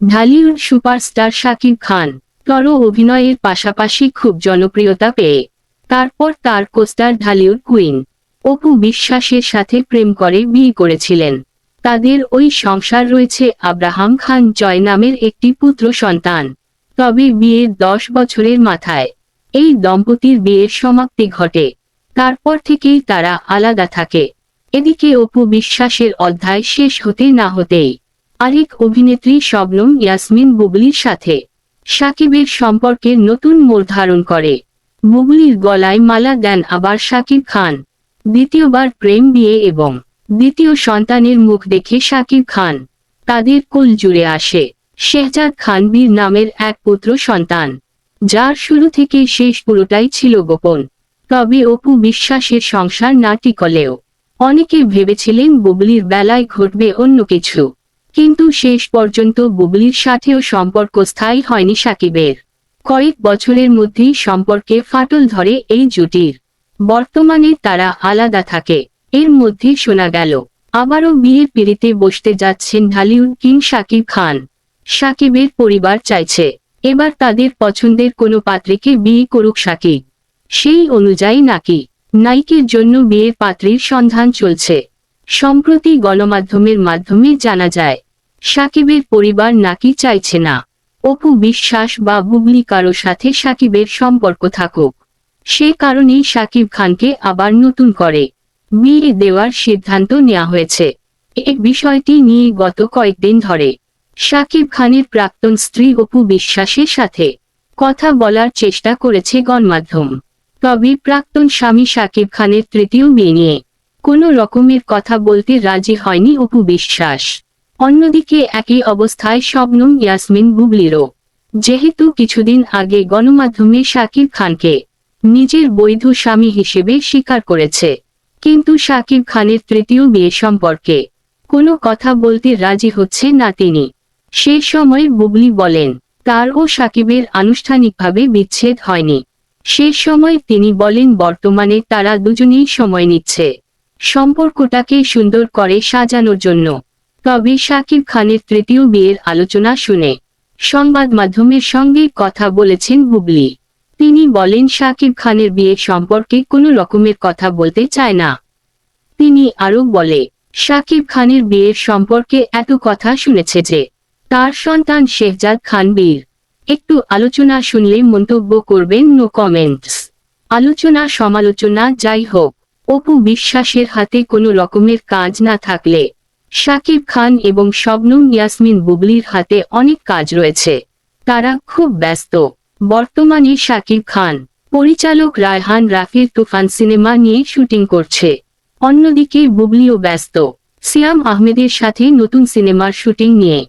Dhallywood superstar Shakib Khan তর অভিনয়ের পাশাপাশি খুব জনপ্রিয়তা পেয়ে তারপর তার কোস্টার ঢালিউড কুইন অপু বিশ্বাসের সাথে প্রেম করে বিয়ে করেছিলেন। তাদের ওই সংসার রয়েছে আব্রাহাম খান জয় নামের একটি পুত্র সন্তান। তবে বিয়ের 10 বছরের মাথায় এই দম্পতির বিয়ের সমাপ্তি ঘটে। তারপর থেকেই তারা আলাদা থাকে। এদিকে অপু বিশ্বাসের অধ্যায় শেষ হতে না হতেই আরেক অভিনেত্রী শবনম ইয়াসমিন বুবলির সাথে শাকিবের সম্পর্কের নতুন মোড় ধারণ করে। বুবলির গলায় মালা দেন আবার শাকিব খান। দ্বিতীয়বার প্রেম বিয়ে এবং দ্বিতীয় সন্তানের মুখ দেখে শাকিব খান তাদের কোল জুড়ে আসে শেহজাদ খান বীর নামের এক পুত্র সন্তান, যার শুরু থেকে শেষ পুরোটাই ছিল গোপন। তবে অপু বিশ্বাসের সংসার না টিকলেও অনেকে ভেবেছিলেন বুবলির বেলায় ঘটবে অন্য কিছু, কিন্তু শেষ পর্যন্ত বুবলির সাথেও সম্পর্ক স্থায়ী হয়নি শাকিবের। কয়েক বছরের মধ্যেই সম্পর্কে ফাটল ধরে এই জুটির। বর্তমানে তারা আলাদা থাকে। এর মধ্যে শোনা গেল আবারও বিয়ের পিঁড়িতে বসতে যাচ্ছেন ঢালিউড কিং শাকিব খান। শাকিবের পরিবার চাইছে এবার তাদের পছন্দের কোনো পাত্রীকে বিয়ে করুক শাকিব। সেই অনুযায়ী নাকি নায়িকের জন্য বিয়ের পাত্রীর সন্ধান চলছে। সম্প্রতি গণমাধ্যমের মাধ্যমে জানা যায় শাকিবের পরিবার নাকি চাইছে না অপু বিশ্বাস বা বুবলি কারো সাথে শাকিবের সম্পর্ক থাকুক। সে কারণেই শাকিব খানকে আবার নতুন করে বিয়ে দেওয়ার সিদ্ধান্ত নেওয়া হয়েছে। এই বিষয়টি নিয়ে গত কয়েকদিন ধরে শাকিব খানের প্রাক্তন স্ত্রী অপু বিশ্বাসের সাথে কথা বলার চেষ্টা করেছে গণমাধ্যম। তবে প্রাক্তন স্বামী শাকিব খানের তৃতীয় বিয়ে নিয়ে কোনো রকমের কথা বলতে রাজি হয়নি অপু বিশ্বাস। অন্যদিকে একই অবস্থায় শবনম ইয়াসমিন বুবলিরও। যেহেতু কিছুদিন আগে গণমাধ্যমে শাকিব খানকে নিজের বৈধ স্বামী হিসেবে স্বীকার করেছে, কিন্তু শাকিব খানের তৃতীয় বিয়ে সম্পর্কে কোনো কথা বলতে রাজি হচ্ছে না তিনি। সে সময় বুবলি বলেন তার ও শাকিবের আনুষ্ঠানিকভাবে বিচ্ছেদ হয়নি। সে সময় তিনি বলেন বর্তমানে তারা দুজনেই সময় নিচ্ছে সম্পর্কটাকে সুন্দর করে সাজানোর জন্য। তবে শাকিব খানের তৃতীয় বিয়ের আলোচনা শুনে সংবাদ মাধ্যমের সঙ্গে কথা বলেছেন বুবলি। তিনি বলেন শাকিব খানের বিয়ে সম্পর্কে কোনো রকমের কথা বলতে চায় না। তিনি আরও বলে শাকিব খানের বিয়ের সম্পর্কে এত কথা শুনেছে যে তার সন্তান শেহজাদ খান বীর। একটু আলোচনা শুনলে মন্তব্য করবেন, নো কমেন্টস। আলোচনা সমালোচনা যাই হোক, অপু বিশ্বাসের হাতে কোনো রকমের কাজ না থাকলে শাকিব খান এবং শবনম ইয়াসমিন বুবলির হাতে অনেক কাজ রয়েছে। তারা খুব ব্যস্ত। বর্তমানে শাকিব খান পরিচালক রায়হান রাফির তুফান সিনেমা নিয়ে শুটিং করছে। অন্যদিকে বুবলিও ব্যস্ত সিয়াম আহমেদের সাথে নতুন সিনেমার শুটিং নিয়ে।